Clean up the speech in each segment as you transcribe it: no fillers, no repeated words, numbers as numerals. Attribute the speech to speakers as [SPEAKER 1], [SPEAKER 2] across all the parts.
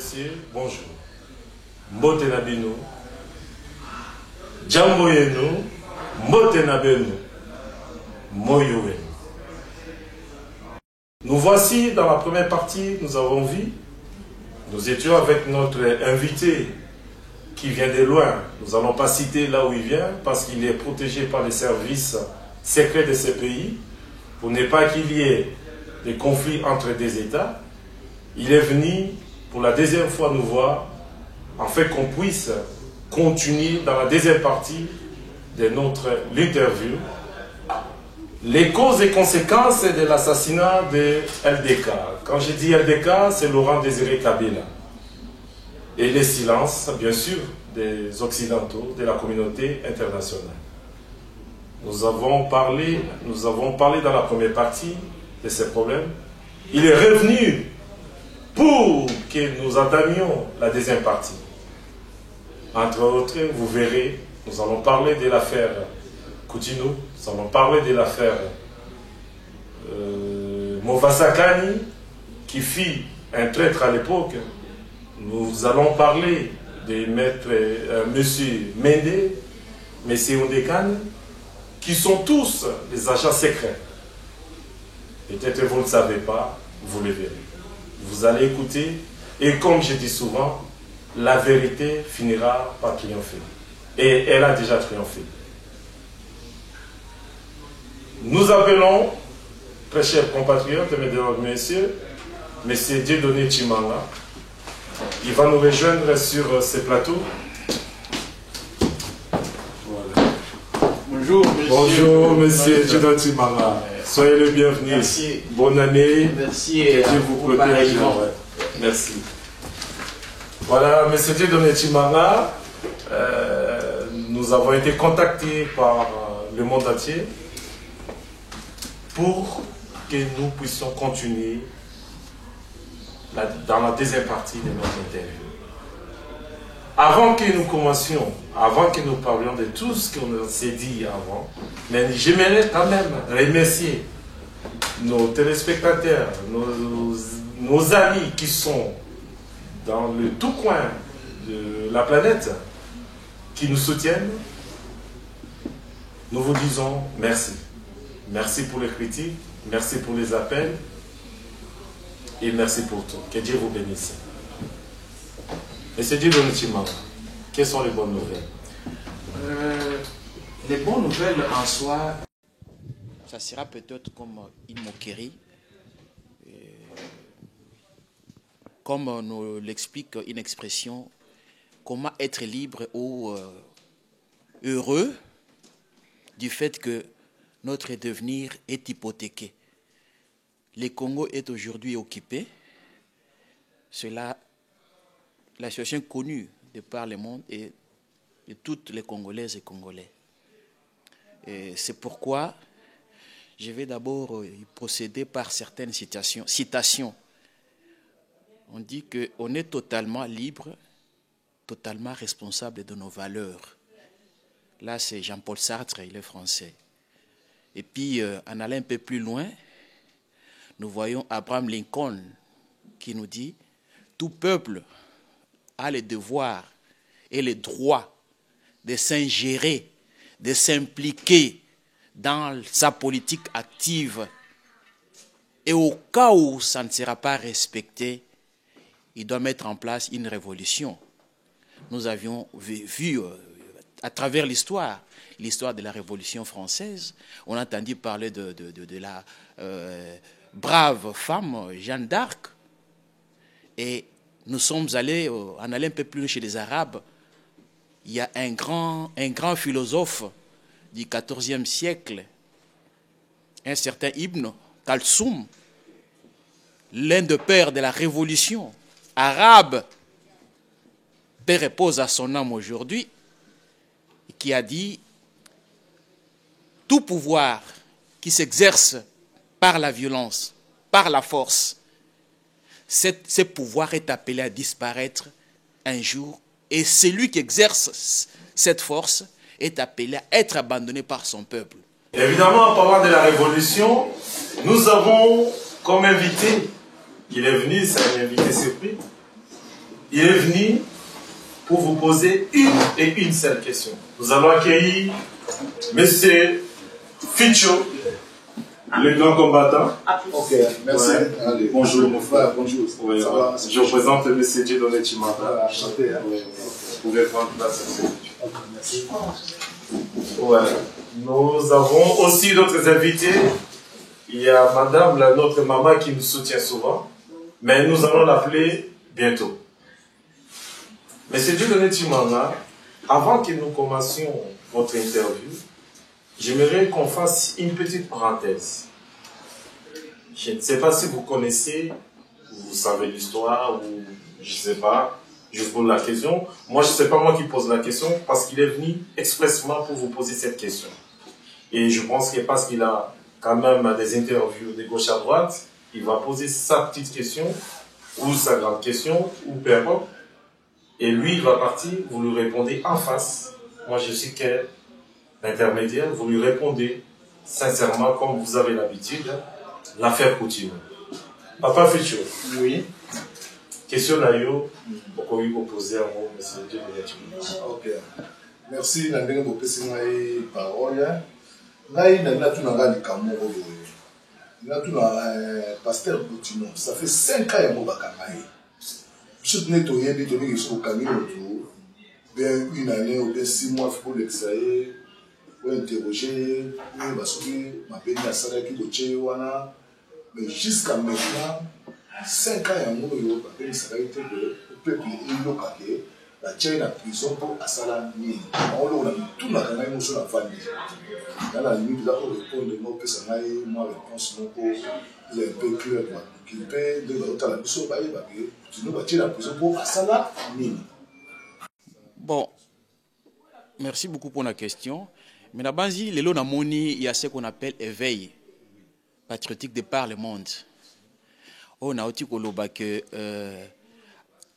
[SPEAKER 1] messieurs, bonjour. Mbotenabino, Djamboyeno, Mbotenabeno, Moyowe. Nous voici dans la première partie, nous avons vu, nous étions avec notre invité qui vient de loin. Nous n'allons pas citer là où il vient parce qu'il est protégé par les services secrets de ce pays pour ne pas qu'il y ait des conflits entre des États. Il est venu pour la deuxième fois nous voir afin qu'on puisse continuer dans la deuxième partie de notre interview les causes et conséquences de l'assassinat de LDK. Quand je dis LDK, c'est Laurent Désiré Kabila. Et les silences, bien sûr, des Occidentaux, de la communauté internationale. Nous avons parlé dans la première partie de ces problèmes. Il est revenu pour que nous entamions la deuxième partie. Entre autres, vous verrez, nous allons parler de l'affaire Coutinho, nous allons parler de l'affaire Movasakani, qui fit un traître à l'époque. Nous allons parler de monsieur Mende, monsieur Ondekane, qui sont tous des agents secrets. Peut-être vous ne le savez pas, vous le verrez. Vous allez écouter, et comme je dis souvent, la vérité finira par triompher. Et elle a déjà triomphé. Nous appelons, très chers compatriotes, mesdames et messieurs, M. Dieudonné Chimanga. Il va nous rejoindre sur ce plateau. Voilà.
[SPEAKER 2] Bonjour, monsieur.
[SPEAKER 1] Bonjour, monsieur Dieudonné Chimanga. Soyez le bienvenu.
[SPEAKER 2] Merci.
[SPEAKER 1] Bonne année.
[SPEAKER 2] Merci.
[SPEAKER 1] Que Dieu vous protège. Merci. Voilà, monsieur Dieudonné Chimanga. Nous avons été contactés par le monde entier pour que nous puissions continuer dans la deuxième partie de notre interview. Avant que nous commencions, avant que nous parlions de tout ce qu'on s'est dit avant, mais j'aimerais quand même remercier nos téléspectateurs, nos amis qui sont dans le tout coin de la planète, qui nous soutiennent. Nous vous disons merci. Merci pour les critiques, merci pour les appels et merci pour tout. Que Dieu vous bénisse. Monsieur Dieudonné Chimanga, quelles sont les bonnes nouvelles?
[SPEAKER 2] Les bonnes nouvelles en soi, ça sera peut-être comme une moquerie. Comme nous l'explique une expression, comment être libre ou heureux du fait que notre devenir est hypothéqué. Le Congo est aujourd'hui occupé. Cela, la situation connue de par le monde et de toutes les Congolaises et Congolais. C'est pourquoi je vais d'abord procéder par certaines citations. On dit qu'on est totalement libre, totalement responsable de nos valeurs. Là, c'est Jean-Paul Sartre, il est français. Et puis, en allant un peu plus loin, nous voyons Abraham Lincoln qui nous dit « Tout peuple a le devoir et le droit de s'ingérer, de s'impliquer dans sa politique active. Et au cas où ça ne sera pas respecté, il doit mettre en place une révolution. » Nous avions vu à travers l'histoire de la Révolution française, on a entendu parler de la brave femme Jeanne d'Arc. Et nous sommes allés, en allant un peu plus chez les Arabes, il y a un grand philosophe du XIVe siècle, un certain Ibn Kalsoum, l'un des pères de la Révolution arabe, paix repose à son âme aujourd'hui, qui a dit « Tout pouvoir qui s'exerce par la violence, par la force, ce pouvoir est appelé à disparaître un jour et celui qui exerce cette force est appelé à être abandonné par son peuple. »
[SPEAKER 1] Évidemment, en parlant de la Révolution, nous avons comme invité, il est venu, c'est un invité surpris, Il est venu pour vous poser une et une seule question. Nous allons accueillir M. Ficho, le grand combattant.
[SPEAKER 3] Ok, merci.
[SPEAKER 1] Ouais.
[SPEAKER 3] Allez.
[SPEAKER 1] Bonjour mon frère.
[SPEAKER 3] Bonjour.
[SPEAKER 1] Ouais,
[SPEAKER 3] Ça
[SPEAKER 1] ouais.
[SPEAKER 3] va,
[SPEAKER 1] Je représente M. Dieudonné Chimata.
[SPEAKER 3] Enchanté. Hein.
[SPEAKER 1] Ouais. Vous pouvez prendre place.
[SPEAKER 3] Ok, merci.
[SPEAKER 1] Ouais. Nous avons aussi d'autres invités. Il y a madame, notre maman qui nous soutient souvent, mais nous allons l'appeler bientôt. Monsieur Dieudonné Chimanga, avant que nous commencions votre interview, j'aimerais qu'on fasse une petite parenthèse. Je ne sais pas si vous connaissez, vous savez l'histoire, ou je ne sais pas, je vous pose la question. Moi, je ne sais pas moi qui pose la question, parce qu'il est venu expressément pour vous poser cette question. Et je pense que parce qu'il a quand même des interviews de gauche à droite, il va poser sa petite question, ou sa grande question, ou peu importe. Et lui, il va partir, vous lui répondez en face. Moi, je suis que l'intermédiaire, vous lui répondez sincèrement, comme vous avez l'habitude, l'affaire continue. Papa Ficho.
[SPEAKER 3] Oui.
[SPEAKER 1] Question Nayo, pourquoi lui proposer un mot, monsieur Dieudonné Chimanga.
[SPEAKER 3] Ok. Merci. Na ndenge bopesi ngai parole. Ngai na tuna ngai likambo oyo. Na tuna pasteur Boutino. Ça fait 5 ans ya mobaka ngai. Je tenais au yébi de lui jusqu'au camion autour. Bien une année ou bien 6 mois pour l'extraire, pour interroger, parce que ma béni a salé qui boche wana. Mais jusqu'à maintenant, 5 ans et un mois, il y a une sécurité de peuple et la Tchèque en prison pour Assala Ni. On a tout la canne et sur la famille. Dans la limite, là, pour répondre, moi, moi, réponse, non, pour un peu clair, qu'il paie de l'autre à la mission, tu nous bâtis la prison pour Assala Ni.
[SPEAKER 2] Bon, merci beaucoup pour la question. Mais la base, il y a ce qu'on appelle éveil patriotique de par le monde. On a aussi que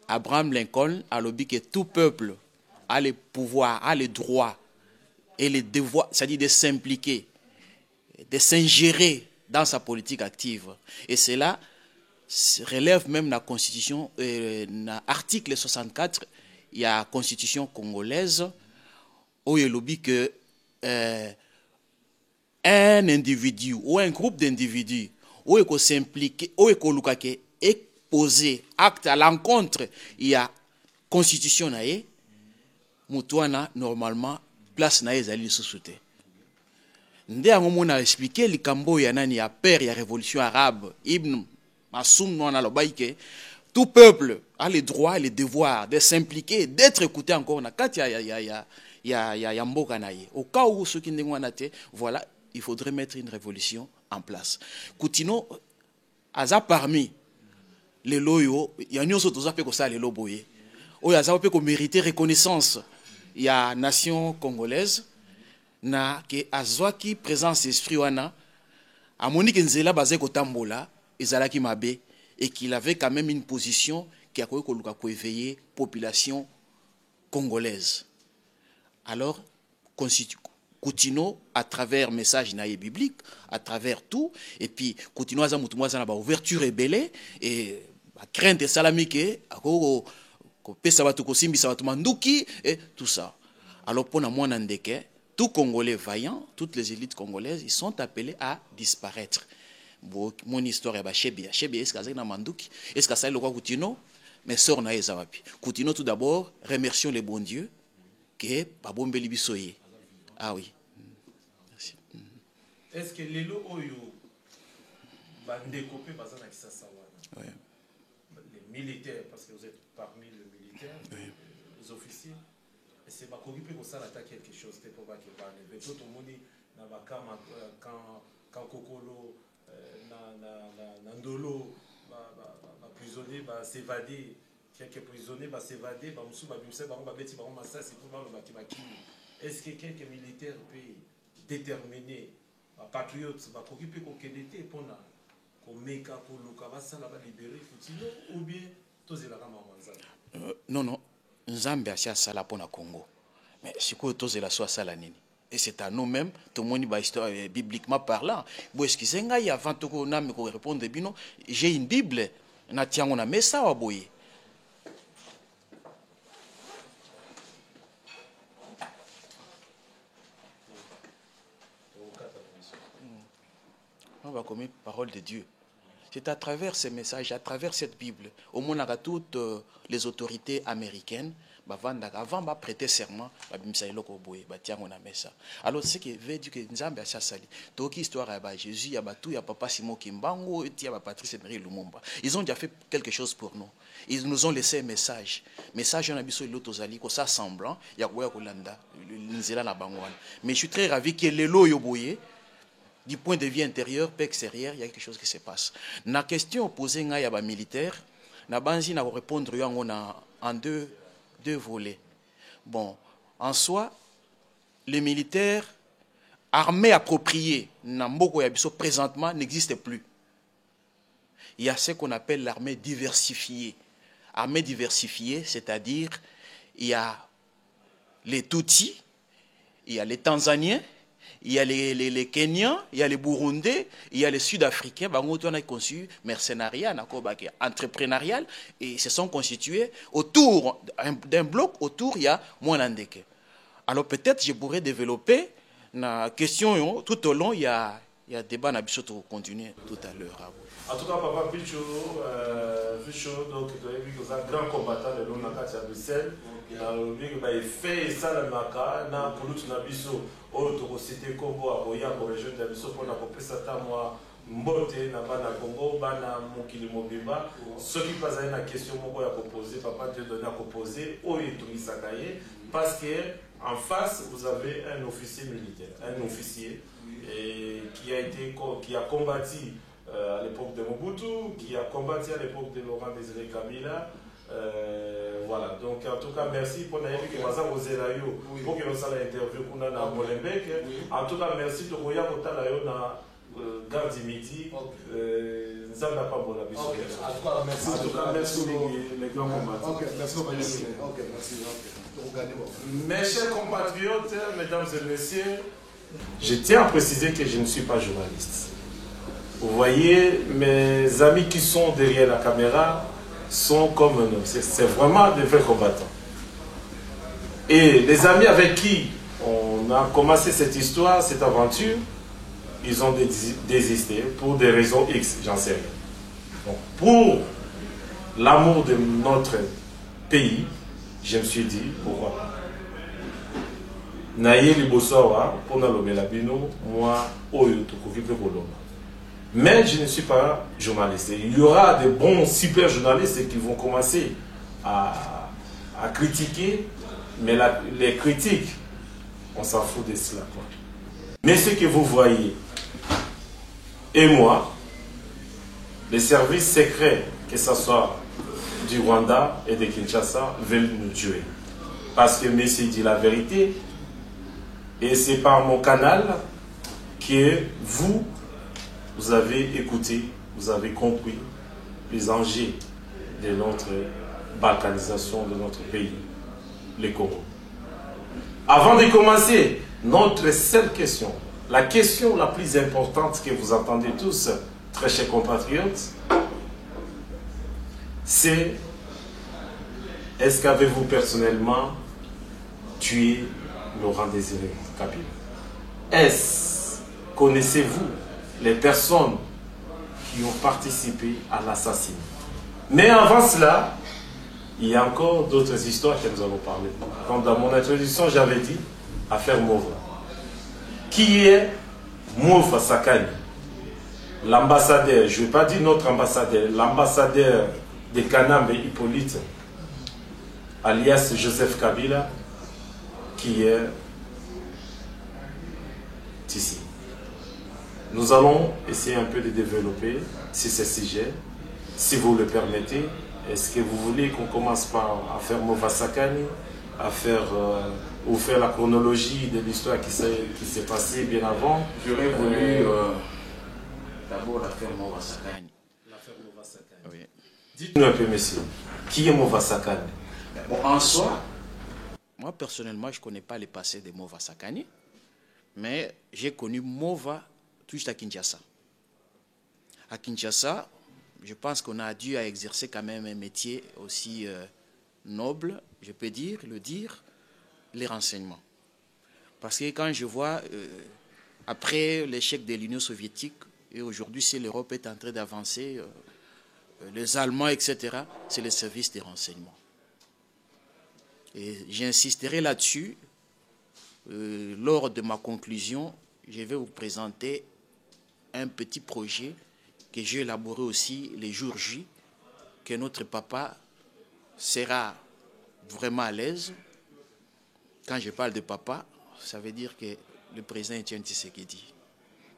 [SPEAKER 2] Abraham Lincoln a lobby que tout peuple a le pouvoir, a le droit et le devoir, c'est-à-dire de s'impliquer, de s'ingérer dans sa politique active. Et cela relève même la Constitution, l'article 64, il y a la Constitution congolaise, où il y a lobby que un individu ou un groupe d'individus où il faut s'impliquer, où il faut poser acte à l'encontre, il y a constitution nae, mutuana normalement place nae zali sous-souté. Ndé à moment a expliqué le Cambo ya nani ya père ya révolution arabe Ibn Massoum non a que tout peuple a le droit et le devoir de s'impliquer, d'être écouté encore na kat ya mboka nae. Au cas où ceux qui n'ont voilà, il faudrait mettre une révolution en place. Koutino aza parmi les loyaux, il y a une autre chose que ça les loboyés. Il y a ça peut mériter reconnaissance. Il y a nation congolaise na que azwaki présence esprit wana a monique nzela basé ko tambola ezalaki mabe et qu'il avait quand même une position qui a ko éveiller population congolaise. Alors Koutino à travers message naïe biblique, à travers tout, et puis Koutino aza mutumwaza na ba ouverture rebelle et ba crainte salamike ako ko pesa batu ko simbisa batu manduki et tout ça. Alors pour moi ndeke, tout Congolais vaillant, toutes les élites congolaises, ils sont appelés à disparaître. Mon histoire est Chebia. Chebia est-ce que na manduki? Est-ce que ça le quoi Koutino? Mais sort na ezawapi. Koutino tout d'abord, remercions les bons dieux que babombeli bisoye. Ah oui. Merci.
[SPEAKER 1] Est-ce que les lots bandécopé par exemple oui. Les militaires, parce que vous êtes parmi les militaires, oui. Les officiers, et c'est ma corruption pour ça l'attaque quelque chose, c'est pour pas qu'il parle. Mais tout le monde quand Kokolo, Nandolo, prisonnier, s'évader, quelques prisonniers s'évader, est-ce que quelques militaires peuvent déterminer les patriotes, ou bien
[SPEAKER 2] non, non. Nzambe a sala pour na Congo. Mais si quoi tous la soit sala nini. Et c'est à nous-mêmes, tout le monde va histoire bibliquement parlant. Bon, est-ce que c'est un gars avant que on a me répondre bino, j'ai une Bible, na tiango na mesa wa boye. comme parole de Dieu. C'est à travers ces messages, à travers cette Bible, au moins à toutes les autorités américaines, avant de prêter serment, alors ce qui veut dire que Nzambe a sali. Donc histoire à Jésus, il y a tout, il y a Papa Simon Kimbango, il y a Patrice Emery Lumumba. Ils ont déjà fait quelque chose pour nous. Ils nous ont laissé un message. Message on a vu sur l'autre zali, que ça semblant, il y a quoi Kolanda, l'Inzela na Bangwan. Mais je suis très ravi que les lots yoboye. Du point de vue intérieur, pas extérieur, il y a quelque chose qui se passe. La question posée à les militaires, na banzi na répondre en deux volets. Bon, en soi, les militaires armés appropriés, présentement, n'existent plus. Il y a ce qu'on appelle l'armée diversifiée. Armée diversifiée, c'est-à-dire, il y a les Tutsis, il y a les Tanzaniens, il y a les Kenyans, il y a les Burundais, il y a les Sud-Africains. On a conçu mercenariat, entrepreneurial, et se sont constitués autour d'un bloc, autour il y a Mwanandeke. Alors peut-être je pourrais développer la question tout au long, il y a débat na biso to continuer tout à l'heure.
[SPEAKER 1] En tout cas, Papa Picho, donc tu as vu que c'est un grand combattant de l'ONU à Bruxelles. Il a fait ça le maca, na pour nous na biso, autre cité Congo à Boya pour région de biso pour na popé sata moi mbote na bana Congo, bana mokili mobimba. Ce qui passe à une question moko ya poser, Papa te donner à poser, oyo to misakaye parce que en face vous avez un officier militaire, un officier qui a combattu à l'époque de Mobutu, qui a combattu à l'époque de Laurent Désiré Kabila. Voilà, donc en tout cas, merci pour l'interview que vous avez eu pour que nous ayons l'interview qu'on a dans Molenbeek. En tout cas, merci de vous avoir eu dans Garde Midi. Ça n'a pas bon avis. En tout cas, merci les grands combattants. Merci. Mes chers compatriotes, mesdames et messieurs, je tiens à préciser que je ne suis pas journaliste. Vous voyez, mes amis qui sont derrière la caméra sont comme nous. C'est vraiment des vrais combattants. Et les amis avec qui on a commencé cette histoire, cette aventure, ils ont désisté pour des raisons X, j'en sais rien. Donc, pour l'amour de notre pays, je me suis dit, pourquoi pas. Naye libosawa, pour nalobelabino, moi, oyo tokovipe koloma. Mais je ne suis pas journaliste. Il y aura des bons super journalistes qui vont commencer à critiquer, mais les critiques, on s'en fout de cela, quoi. Mais ce que vous voyez, et moi, les services secrets, que ce soit du Rwanda et de Kinshasa, veulent nous tuer. Parce que Messi dit la vérité, et c'est par mon canal que vous avez écouté, vous avez compris les enjeux de notre balkanisation de notre pays, le Congo. Avant de commencer, notre seule question, la question la plus importante que vous entendez tous, très chers compatriotes, c'est: est-ce qu'avez-vous personnellement tué Laurent Désiré Kabila? Connaissez-vous les personnes qui ont participé à l'assassinat? Mais avant cela, il y a encore d'autres histoires que nous allons parler. Comme dans mon introduction, j'avais dit affaire Mova. Qui est Mova Sakani? L'ambassadeur, je ne vais pas dire notre ambassadeur, l'ambassadeur de Kanambe Hippolyte, alias Joseph Kabila, qui est ici. Nous allons essayer un peu de développer sur ce sujet, si vous le permettez. Est-ce que vous voulez qu'on commence par à faire Mova Sakani, à faire la chronologie de l'histoire qui s'est passée bien avant?
[SPEAKER 2] J'aurais voulu d'abord l'affaire Mova Sakani.
[SPEAKER 1] L'affaire Mova Sakani.
[SPEAKER 2] Oui.
[SPEAKER 1] Dites-nous un peu, monsieur, qui est Mova Sakani?
[SPEAKER 2] Bon, en soi, moi personnellement, je ne connais pas le passé de Mova Sakani, mais j'ai connu Mova juste à Kinshasa. À Kinshasa, je pense qu'on a dû exercer quand même un métier aussi noble, je peux le dire, les renseignements. Parce que quand je vois, après l'échec de l'Union soviétique, Et aujourd'hui, si l'Europe est en train d'avancer, les Allemands, etc., c'est le service des renseignements. Et j'insisterai là-dessus. Lors de ma conclusion, je vais vous présenter un petit projet que j'ai élaboré aussi les jours J, que notre papa sera vraiment à l'aise. Quand je parle de papa, ça veut dire que le président Etienne Tshisekedi,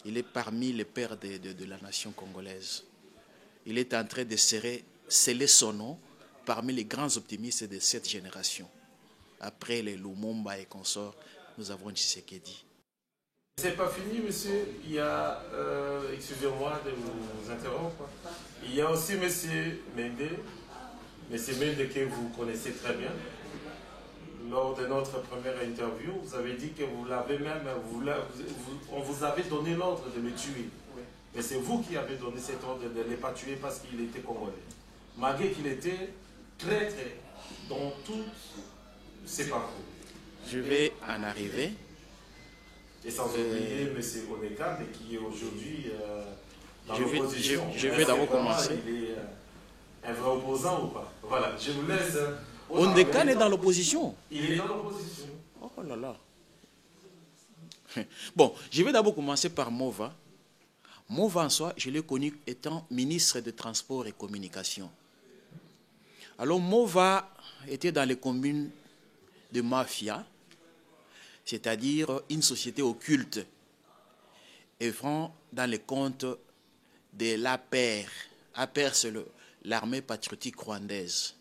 [SPEAKER 2] il est parmi les pères de la nation congolaise. Il est en train de sceller son nom parmi les grands optimistes de cette génération. Après les Lumumba et consorts, nous avons Tshisekedi.
[SPEAKER 1] C'est pas fini, monsieur. Il y a, excusez-moi de vous interrompre, il y a aussi monsieur Mende, que vous connaissez très bien. Lors de notre première interview, vous avez dit que vous l'avez même, on vous avait donné l'ordre de le tuer. Oui. Mais c'est vous qui avez donné cet ordre de ne les pas tuer parce qu'il était congolais. Malgré qu'il était traître dans toutes ses parcours.
[SPEAKER 2] Je vais en arriver.
[SPEAKER 1] Et sans oublier M. Oneka, mais qui est aujourd'hui dans l'opposition.
[SPEAKER 2] Je vais d'abord commencer.
[SPEAKER 1] Il est un vrai opposant ou pas? Voilà, je vous laisse.
[SPEAKER 2] Oneka est dans l'opposition.
[SPEAKER 1] Il est dans l'opposition.
[SPEAKER 2] Oh là là. Bon, je vais d'abord commencer par Mova. Mova en soi, je l'ai connu étant ministre des Transports et Communications. Alors Mova était dans les communes de mafia, c'est-à-dire une société occulte, œuvrant dans les comptes de l'APR. APR, c'est l'armée patriotique rwandaise.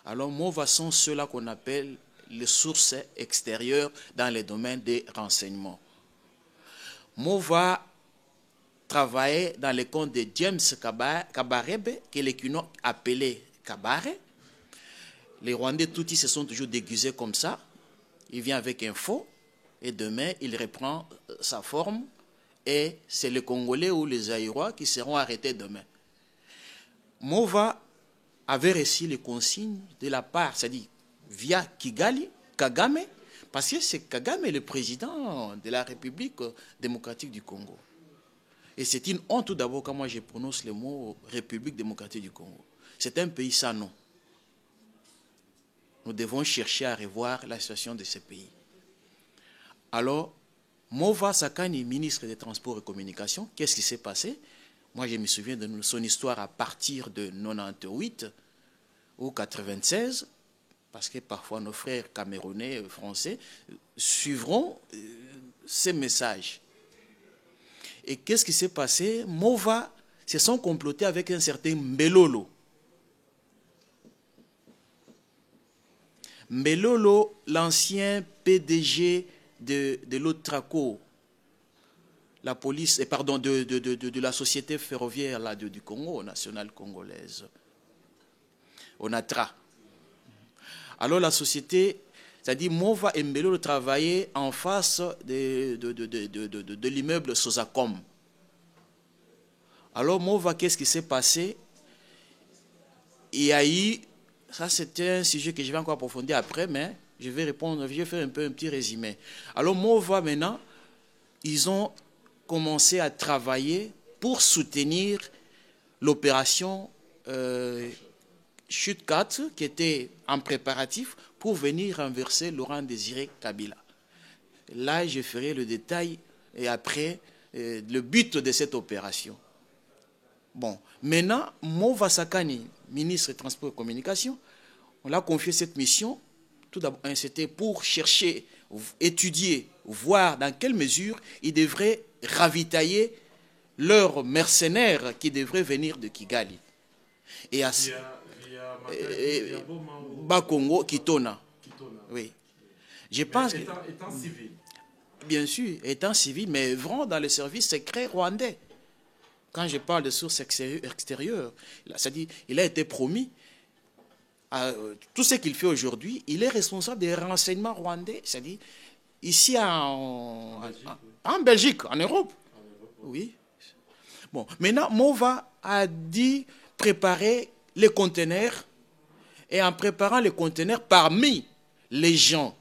[SPEAKER 2] Alors, Mova sont ceux-là qu'on appelle les sources extérieures dans les domaines des renseignements. Mova travaillait dans les comptes de James Kabarebe, que les Kino appelaient Kabare. Les Rwandais, tout ils se sont toujours déguisés comme ça. Il vient avec un faux, et demain, il reprend sa forme, et c'est les Congolais ou les Aïrois qui seront arrêtés demain. Mova avait reçu les consignes de la part, c'est-à-dire via Kigali, Kagame, parce que c'est Kagame le président de la République démocratique du Congo. Et c'est une honte tout d'abord quand moi je prononce le mot République démocratique du Congo. C'est un pays sans nom. Nous devons chercher à revoir la situation de ce pays. Alors, Mova Sakani, ministre des Transports et Communications, qu'est-ce qui s'est passé? Moi, je me souviens de son histoire à partir de 98 ou 96, parce que parfois nos frères camerounais, français, suivront ces messages. Et qu'est-ce qui s'est passé? Mova se sont complotés avec un certain Mbelolo. Mbelolo, l'ancien PDG de l'Otraco, la police, pardon, de la société ferroviaire là, du Congo, nationale congolaise, ONATRA. Alors la société, c'est-à-dire Mova et Mbelolo travaillaient en face de l'immeuble Sosacom. Alors Mova, qu'est-ce qui s'est passé? Il y a eu, ça c'était un sujet que je vais encore approfondir après, mais je vais répondre, je vais faire un petit résumé. Alors Mova maintenant, ils ont commencé à travailler pour soutenir l'opération Chute 4 qui était en préparatif pour venir renverser Laurent Désiré Kabila. Là, je ferai le détail et après le but de cette opération. Bon, maintenant, Mova Sakani, ministre des Transports et Communications, on l'a confié cette mission. Tout d'abord, c'était pour chercher, étudier, voir dans quelle mesure ils devraient ravitailler leurs mercenaires qui devraient venir de Kigali. Et à Bakongo, Kitona. Oui. Je pense
[SPEAKER 1] étant civil.
[SPEAKER 2] Bien sûr, étant civil, mais vraiment dans le service secret rwandais. Quand je parle de sources extérieures, c'est-à-dire il a été promis. Tout ce qu'il fait aujourd'hui, il est responsable des renseignements rwandais, c'est-à-dire ici en Belgique, en Europe. Oui. Bon, maintenant, Mova a dit préparer les conteneurs, et en préparant les conteneurs, parmi les gens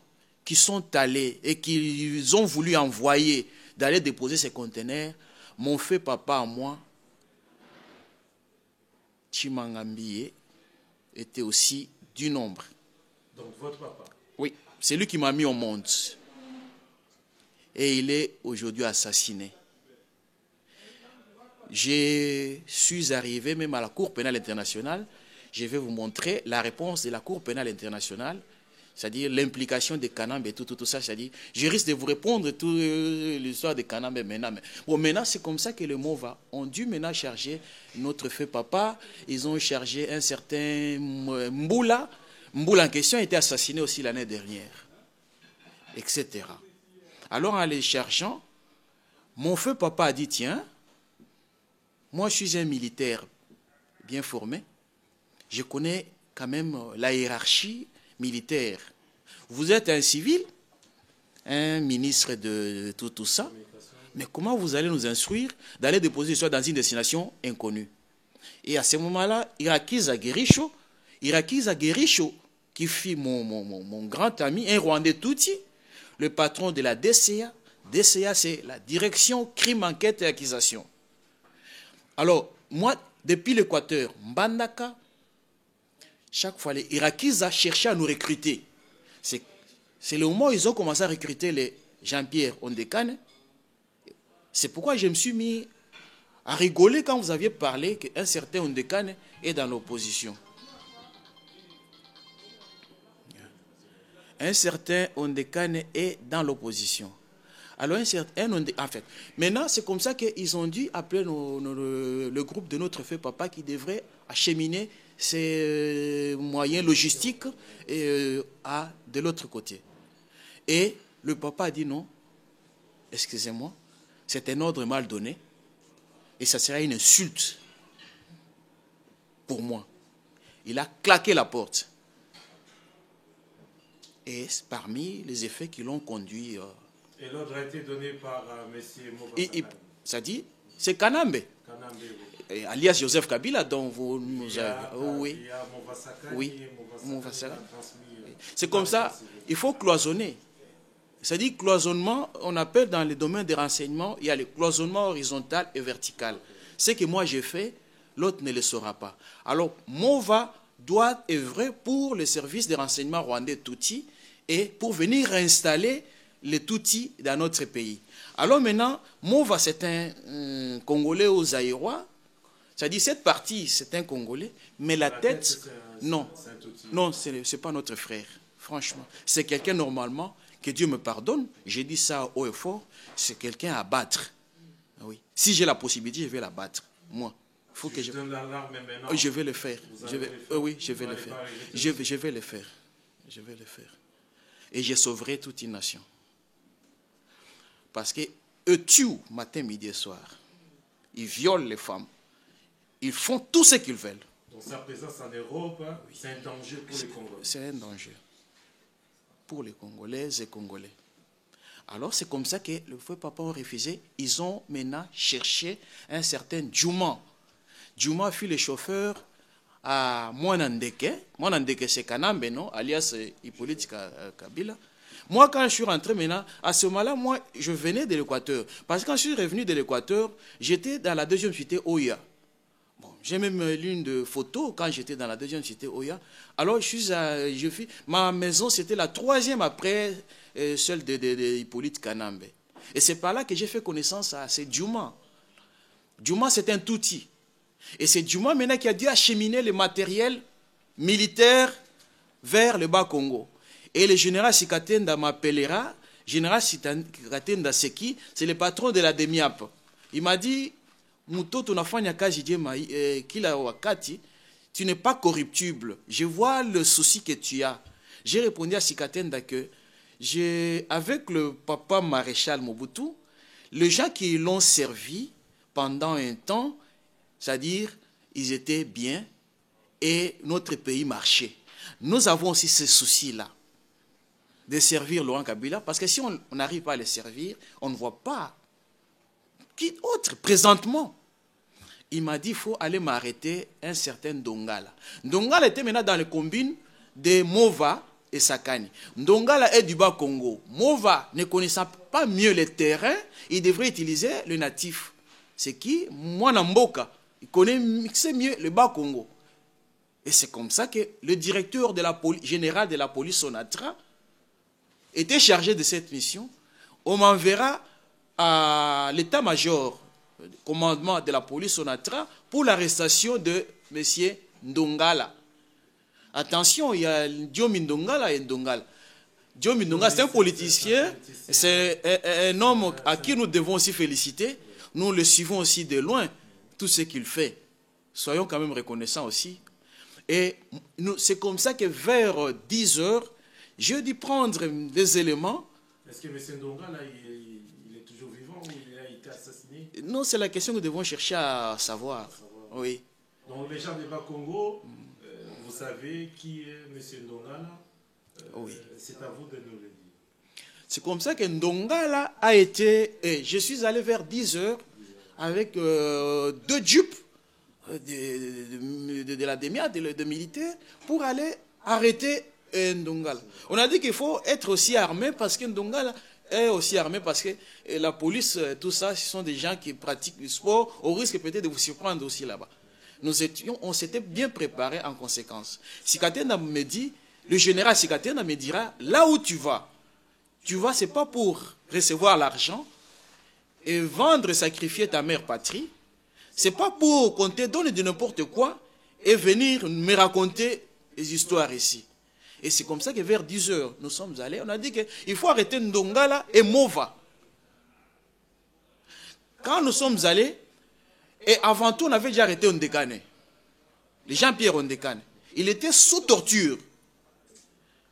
[SPEAKER 2] qui sont allés et qui ont voulu envoyer d'aller déposer ces conteneurs, mon fait papa à moi, Chimangambiye, était aussi du nombre.
[SPEAKER 1] Donc votre papa?
[SPEAKER 2] Oui, c'est lui qui m'a mis au monde. Et il est aujourd'hui assassiné. Je suis arrivé même à la Cour pénale internationale. Je vais vous montrer la réponse de la Cour pénale internationale, c'est-à-dire l'implication de Kanambe et tout ça. C'est-à-dire, je risque de vous répondre toute l'histoire de Kanambe maintenant. Mais bon, maintenant, c'est comme ça que le mot va. On dû maintenant charger notre fait papa. Ils ont chargé un certain Mboula. Mboula en question a été assassiné aussi l'année dernière, etc. Alors, en les cherchant, mon feu papa a dit, tiens, moi je suis un militaire bien formé, je connais quand même la hiérarchie militaire. Vous êtes un civil, un ministre de tout ça, mais comment vous allez nous instruire d'aller déposer soit dans une destination inconnue? Et à ce moment-là, Irakiza Guericho, qui fut mon grand ami, un Rwandais Tutsi, le patron de la DCA. DCA, c'est la Direction Crime, Enquête et Accusation. Alors, moi, depuis l'Équateur, Mbandaka, chaque fois, les Irakies cherchaient à nous recruter. C'est le moment où ils ont commencé à recruter les Jean-Pierre Ondekane. C'est pourquoi je me suis mis à rigoler quand vous aviez parlé qu'un certain Ondekane est dans l'opposition. Un certain Ondekane est dans l'opposition. Alors, en fait, maintenant, c'est comme ça qu'ils ont dû appeler le groupe de notre fait papa qui devrait acheminer ses moyens logistiques de l'autre côté. Et le papa a dit non, excusez-moi, c'est un ordre mal donné et ça sera une insulte pour moi. Il a claqué la porte. Et parmi les effets qui l'ont conduit...
[SPEAKER 1] Et l'ordre a été donné par M. Mova.
[SPEAKER 2] Ça dit, c'est Kanambe.
[SPEAKER 1] Oui.
[SPEAKER 2] Alias Joseph Kabila, dont vous nous avez...
[SPEAKER 1] Oui. Il y a Mova Sakani,
[SPEAKER 2] oui.
[SPEAKER 1] Mova Sakani.
[SPEAKER 2] C'est comme ça, il faut cloisonner. C'est-à-dire cloisonnement, on appelle dans les domaines des renseignements, il y a le cloisonnement horizontal et vertical. Ce que moi j'ai fait, l'autre ne le saura pas. Alors, Mova doit œuvrer pour le service de renseignement rwandais Tutsi et pour venir installer les Tutsis dans notre pays. Alors maintenant, Mova, c'est un Congolais aux Zaïrois. C'est-à-dire, cette partie, c'est un Congolais, mais la tête, non. Non, ce n'est pas notre frère, franchement. C'est quelqu'un, normalement, que Dieu me pardonne, j'ai dit ça haut et fort, c'est quelqu'un à battre. Oui. Si j'ai la possibilité, je vais la battre. Moi. Faut que je vais le faire. Oui, je vais le faire. Je vais le faire. Je vais le faire. Et je sauverai toute une nation. Parce qu'eux tuent matin, midi et soir. Ils violent les femmes. Ils font tout ce qu'ils veulent.
[SPEAKER 1] Donc sa présence en Europe, c'est un danger pour les Congolais.
[SPEAKER 2] C'est un danger pour les Congolaises et Congolais. Alors c'est comme ça que le feu papa ont refusé. Ils ont maintenant cherché un certain Djouma. Djouma fut le chauffeur à Mwanandeke. Mwanandeke c'est Kanambe, non? Alias Hippolyte Kabila. Moi, quand je suis rentré maintenant, à ce moment-là, moi, je venais de l'Équateur. Parce que quand je suis revenu de l'Équateur, j'étais dans la deuxième cité Oya. Bon, j'ai même l'une de photos quand j'étais dans la deuxième cité Oya. Alors, ma maison, c'était la troisième après celle de Hippolyte Kanambe. Et c'est par là que j'ai fait connaissance à ce Djouma. Djouma, c'est un Tutsi. Et c'est Djouma maintenant qui a dû acheminer le matériel militaire vers le Bas-Congo. Et le général Sikatenda m'appellera. Général Sikatenda, c'est qui? C'est le patron de la DEMIAP. Il m'a dit, Mutoto nafanya kazi jema kila wakati, tu n'es pas corruptible. Je vois le souci que tu as. J'ai répondu à Sikatenda que avec le papa maréchal Mobutu, les gens qui l'ont servi pendant un temps, c'est-à-dire, ils étaient bien et notre pays marchait. Nous avons aussi ce souci-là de servir Laurent Kabila, parce que si on n'arrive pas à les servir, on ne voit pas qui autre présentement. Il m'a dit, il faut aller m'arrêter un certain Ndongala. Ndongala était maintenant dans les combines de Mova et Sakani. Ndongala est du Bas-Congo. Mova, ne connaissant pas mieux les terrains, il devrait utiliser le natif. c'est qui? Mwana Mboka. Il connaît mieux le Bas-Congo. Et c'est comme ça que le directeur de la général de la police Sonatra était chargé de cette mission. On m'enverra à l'état-major, commandement de la police Sonatra, pour l'arrestation de M. Ndongala. Attention, il y a Diomi Ndongala et Ndongala. Diomi Ndongala, c'est un politicien, c'est un homme à qui nous devons aussi féliciter. Nous le suivons aussi de loin, tout ce qu'il fait. Soyons quand même reconnaissants aussi. Et c'est comme ça que vers 10 heures, j'ai dû prendre des éléments.
[SPEAKER 1] Est-ce que M. Ndongala, il est toujours vivant ou il a été assassiné?
[SPEAKER 2] Non, c'est la question que nous devons chercher à savoir. Oui.
[SPEAKER 1] Donc les gens du Bas-Congo, vous savez qui est M. Ndongala? Oui. C'est à vous de nous le dire.
[SPEAKER 2] C'est comme ça que Ndongala a été... je suis allé vers 10 heures avec 2 jupes de la DEMIA, de militaires, pour aller arrêter Ndongala. On a dit qu'il faut être aussi armé parce que Ndongala est aussi armé parce que la police, tout ça, ce sont des gens qui pratiquent du sport, au risque peut-être de vous surprendre aussi là-bas. On s'était bien préparé en conséquence. Sikatena me dit, le général Sikatena me dira, là où tu vas, c'est pas pour recevoir l'argent et vendre, sacrifier ta mère patrie, c'est pas pour qu'on te donne de n'importe quoi et venir me raconter les histoires ici. Et c'est comme ça que vers 10 heures, nous sommes allés, on a dit qu'il faut arrêter Ndongala et Mova. Quand nous sommes allés, et avant tout, on avait déjà arrêté Ondekane. Les Jean-Pierre Ondekane. Il était sous torture,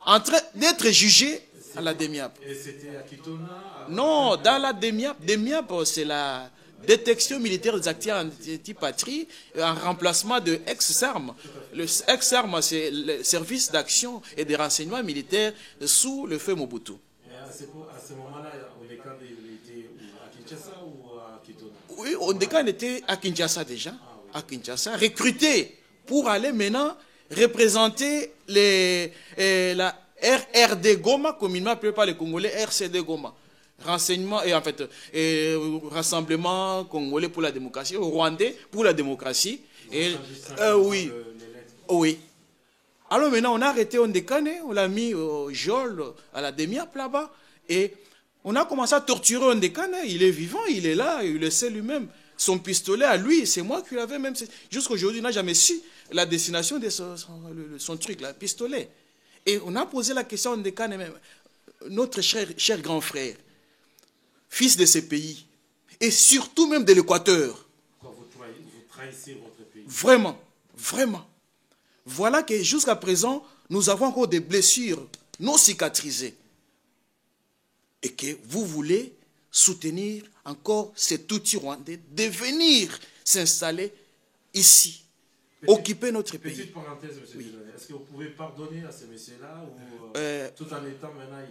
[SPEAKER 2] en train d'être jugé à la DEMIAP.
[SPEAKER 1] Et c'était à Kitona?
[SPEAKER 2] Non, dans la DEMIAP. DEMIAP, c'est la détection militaire des acteurs anti-patrie en remplacement de ex-SARM. Le ex-SARM, c'est le service d'action et de renseignement militaire sous le feu Mobutu.
[SPEAKER 1] Et à ce moment-là, Ondekane était à Kinshasa ou à Kitona?
[SPEAKER 2] Oui, Ondekane était à Kinshasa déjà, à Kinshasa, recruté pour aller maintenant représenter la RRD Goma, communément appelé par les Congolais RCD Goma. Renseignement et en fait Rassemblement Congolais pour la démocratie, Rwandais pour la démocratie. Et oui, oui. Alors maintenant on a arrêté Ondekane, on l'a mis au geôle à la DEMIAP là-bas et on a commencé à torturer Ondekane. Il est vivant, il est là, il le sait lui-même. Son pistolet à lui, c'est moi qui l'avais même. Jusqu'à aujourd'hui, il n'a jamais su la destination de son truc, là, pistolet. Et on a posé la question à Ondekane même, notre cher grand frère, fils de ce pays, et surtout même de l'Équateur.
[SPEAKER 1] Vous trahissez votre pays.
[SPEAKER 2] Vraiment, vraiment. Voilà que jusqu'à présent, nous avons encore des blessures non cicatrisées. Et que vous voulez soutenir encore cet outil rwandais de venir s'installer ici, occuper notre pays.
[SPEAKER 1] Petite parenthèse, M.
[SPEAKER 2] Oui.
[SPEAKER 1] Est-ce que vous pouvez pardonner à ce monsieur-là ou tout en étant maintenant,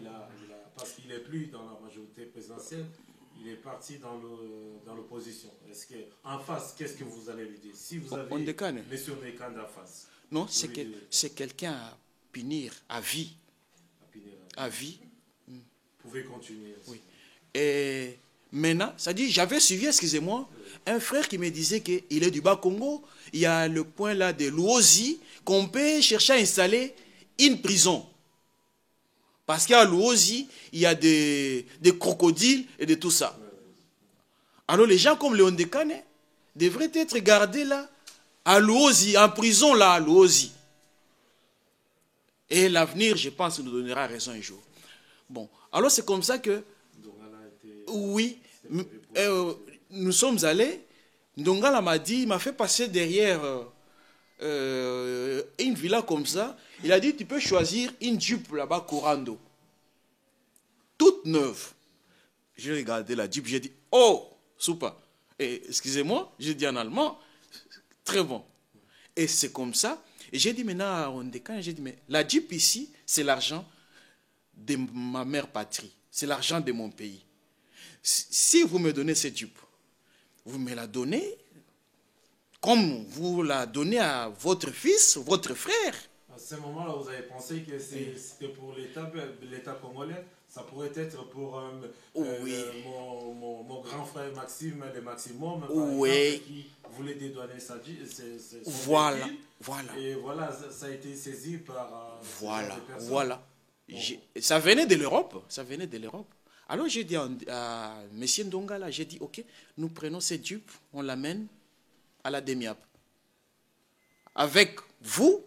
[SPEAKER 1] parce qu'il n'est plus dans la majorité présidentielle, il est parti dans l'opposition. Est-ce qu'en face, qu'est-ce que vous allez lui dire? Si vous avez M. Ondekane en face.
[SPEAKER 2] Non, c'est quelqu'un à punir à vie. À vie.
[SPEAKER 1] Vous pouvez continuer.
[SPEAKER 2] Oui. Et maintenant, ça dit, j'avais suivi, excusez-moi, un frère qui me disait qu'il est du Bas-Congo. Il y a le point là de Luozi qu'on peut chercher à installer une prison. Parce qu'à Luozi, il y a des crocodiles et de tout ça. Alors les gens comme Léon Ondekane devraient être gardés là, à Luozi, en prison là, à Luozi. Et l'avenir, je pense, nous donnera raison un jour. Bon, alors c'est comme ça que, oui, nous sommes allés. Ndongala m'a dit, il m'a fait passer derrière une villa comme ça. Il a dit, tu peux choisir une jupe là-bas, Corando. Toute neuve. J'ai regardé la jupe, j'ai dit, oh, super. Et excusez-moi, j'ai dit en allemand, très bon. Et c'est comme ça. Et j'ai dit maintenant à Ondekane, j'ai dit, mais la jupe ici, c'est l'argent de ma mère patrie. C'est l'argent de mon pays. Si vous me donnez cette jupe, vous me la donnez comme vous la donnez à votre fils, votre frère.
[SPEAKER 1] ce moment-là, vous avez pensé que c'était pour l'État congolais, ça pourrait être pour mon grand frère Maxime, le Maximum, par exemple, qui voulait dédouaner son
[SPEAKER 2] voilà.
[SPEAKER 1] Et voilà, ça a été saisi par
[SPEAKER 2] voilà. Ça venait de l'Europe, Alors j'ai dit à M. Ndongala, j'ai dit, ok, nous prenons ces dupes, on l'amène à la DEMIAP. Avec vous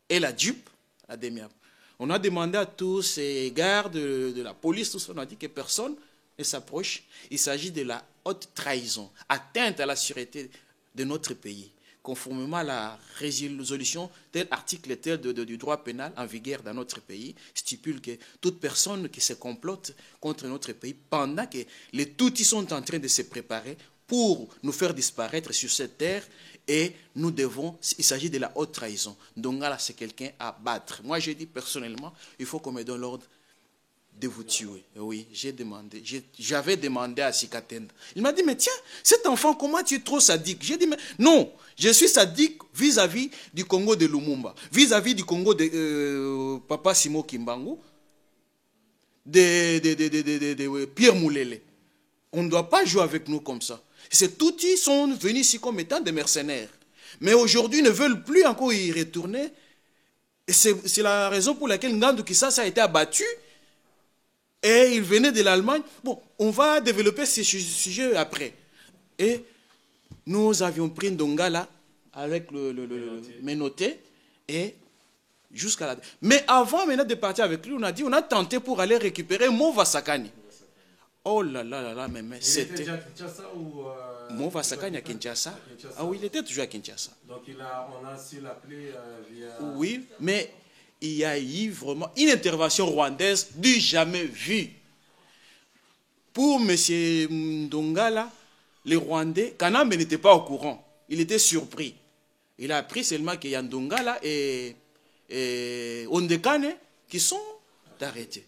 [SPEAKER 2] et la dupe, la DEMIAP. On a demandé à tous ces gardes de la police, tout ça, on a dit que personne ne s'approche. Il s'agit de la haute trahison, atteinte à la sûreté de notre pays. Conformément à la résolution, tel article tel du droit pénal en vigueur dans notre pays, stipule que toute personne qui se complote contre notre pays pendant que les Tutsis sont en train de se préparer pour nous faire disparaître sur cette terre, et nous devons, il s'agit de la haute trahison. Donc là, c'est quelqu'un à battre. Moi, j'ai dit personnellement, il faut qu'on me donne l'ordre de vous tuer. Oui, j'avais demandé à Sikatenda. Il m'a dit, mais tiens, cet enfant, comment tu es trop sadique? J'ai dit, mais non, je suis sadique vis-à-vis du Congo de Lumumba, vis-à-vis du Congo de Papa Simo Kimbangu, de Pierre Moulele. On ne doit pas jouer avec nous comme ça. Ces Tutsis sont venus ici comme étant des mercenaires. Mais aujourd'hui, ils ne veulent plus encore y retourner. Et c'est la raison pour laquelle Ngandu Kisasa a été abattu. Et il venait de l'Allemagne. Bon, on va développer ce sujet après. Et nous avions pris Ndongala avec le Ménoté. Et jusqu'à la... Mais avant maintenant de partir avec lui, on a tenté pour aller récupérer Mova Sakani. Oh là là là là, mais c'était...
[SPEAKER 1] Il était déjà à Kinshasa ou...
[SPEAKER 2] Mova Sakani à Kinshasa. Ah oui, il était toujours à Kinshasa.
[SPEAKER 1] Donc on a su l'appeler via...
[SPEAKER 2] Oui, mais il y a eu vraiment une intervention rwandaise du jamais vu. Pour M. Ndongala, les Rwandais, Kanambe n'était pas au courant. Il était surpris. Il a appris seulement qu'il y a Ndongala et Ondekane qui sont arrêtés.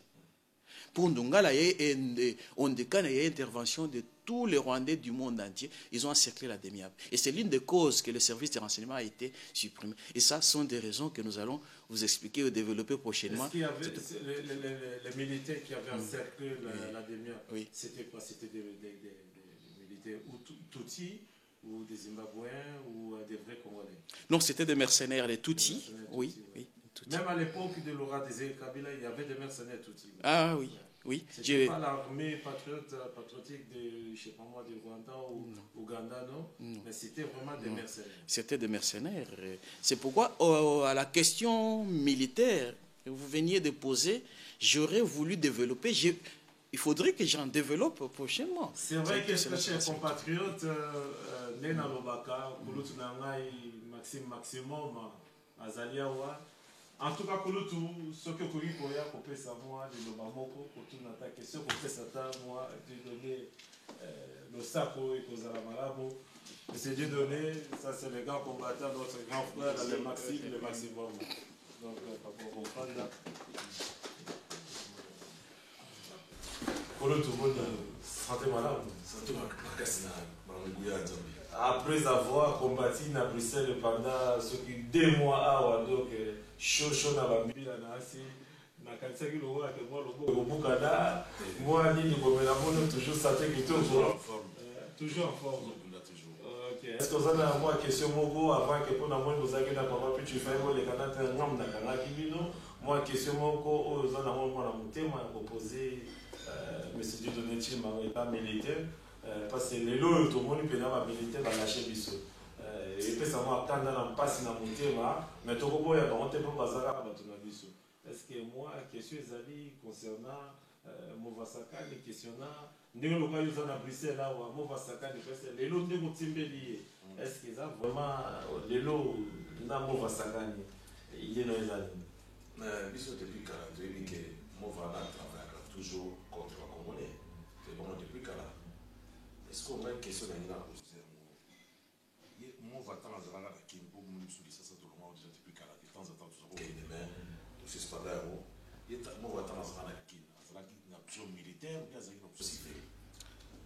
[SPEAKER 2] Pour Ndongala et Ondekane, il y a une intervention de tous les Rwandais du monde entier. Ils ont encerclé la DEMIAP. Et c'est l'une des causes que le service de renseignement a été supprimé. Et ça sont des raisons que nous allons vous expliquer ou développer prochainement.
[SPEAKER 1] Est-ce qu'il y avait les militaires qui avaient encerclé la DEMIAP?
[SPEAKER 2] Oui.
[SPEAKER 1] C'était quoi? C'était des militaires ou Tutsis ou des Zimbabwéens ou des vrais Congolais?
[SPEAKER 2] Non, c'était des mercenaires, les Tutsis. Oui, oui.
[SPEAKER 1] Même à l'époque de Laurent Désiré Kabila, il y avait des mercenaires Tutsis.
[SPEAKER 2] Ah oui, oui.
[SPEAKER 1] C'était pas l'armée patriotique de, je sais pas moi, du Rwanda ou Ouganda, non? Mais c'était vraiment des mercenaires.
[SPEAKER 2] C'était des mercenaires. C'est pourquoi, à la question militaire que vous veniez de poser, j'aurais voulu développer. Il faudrait que j'en développe prochainement.
[SPEAKER 1] C'est vrai que chers compatriotes, Nena Lobaka, Kulutu Nangai, Maximum, Azaliawa, en tout cas, ce que vous pouvez savoir, de Lobamoko, pour toute notre question, pour faire ça, moi, de donner le saco et cause à la malabo. C'est Dieu donné, ça c'est le grand combattant, notre grand frère, le maximum. Donc, pour comprendre là. Pour tout le monde, santé malade. Après avoir combattu à Bruxelles pendant 2 mois, donc, chaud na bambila na asi na kanisa kilo wa ke moi lobo bukada moi ni ngomela mono toujours santé toujours en forme OK. Est-ce que vous avez moi question moko avant que pour na moi vous avez na papa puis tu fais moi les canata ngam na kana kibino moi question moko aux na moi na mutema proposer monsieur Dieudonné Chima pas militaire parce que les lots tout le monde peut na militaire va lâcher biso. Et puis ça m'a attendu dans le passé dans mon thème, mais tout le monde a monté pour bazar à Batunabiso. Est-ce que moi, question Zali concernant Movasaka, les questionnants, nous avons eu à Bruxelles là où Movasaka, les lots de Moutimbeli, est-ce que ça vraiment les lots dans Movasaka, il y a des années?
[SPEAKER 4] Biso depuis 42, il dit que Movana travaille toujours contre les Congolais. C'est vraiment depuis 40. Est-ce qu'on a une question à la on va attendre à la qui est beaucoup plus sur les ça tout le monde déjà depuis 40 de temps en temps tout ça ok demain c'est pas là où il on va attendre à la qui une option militaire ou bien une option civile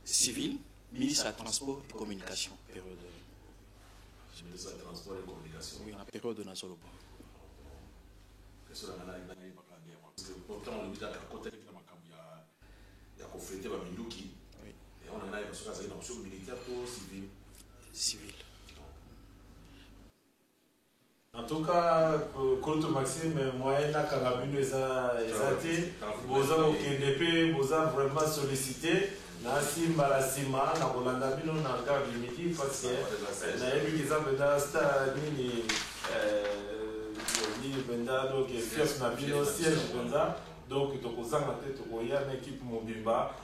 [SPEAKER 2] civil ministre à transport et communication période
[SPEAKER 4] ministre à transport et communication
[SPEAKER 2] oui en période de Nazoloba
[SPEAKER 4] personne n'a pas de guerre. Parce que pourtant, on dit que la côte est il y a confrété à Minduki. Et on a une option militaire ou civile.
[SPEAKER 2] Civil.
[SPEAKER 1] En tout cas, Koto Maxime, moyen na Kangabino ezate, boza okendepe, boza vraiment sollicité. Na simba la sima, na Rolanda Bino na garde midi parce que na yebi kizambe da sta nini ni benda donc fief na bino siège benda donc tokozanga te tokoya na équipe mobimba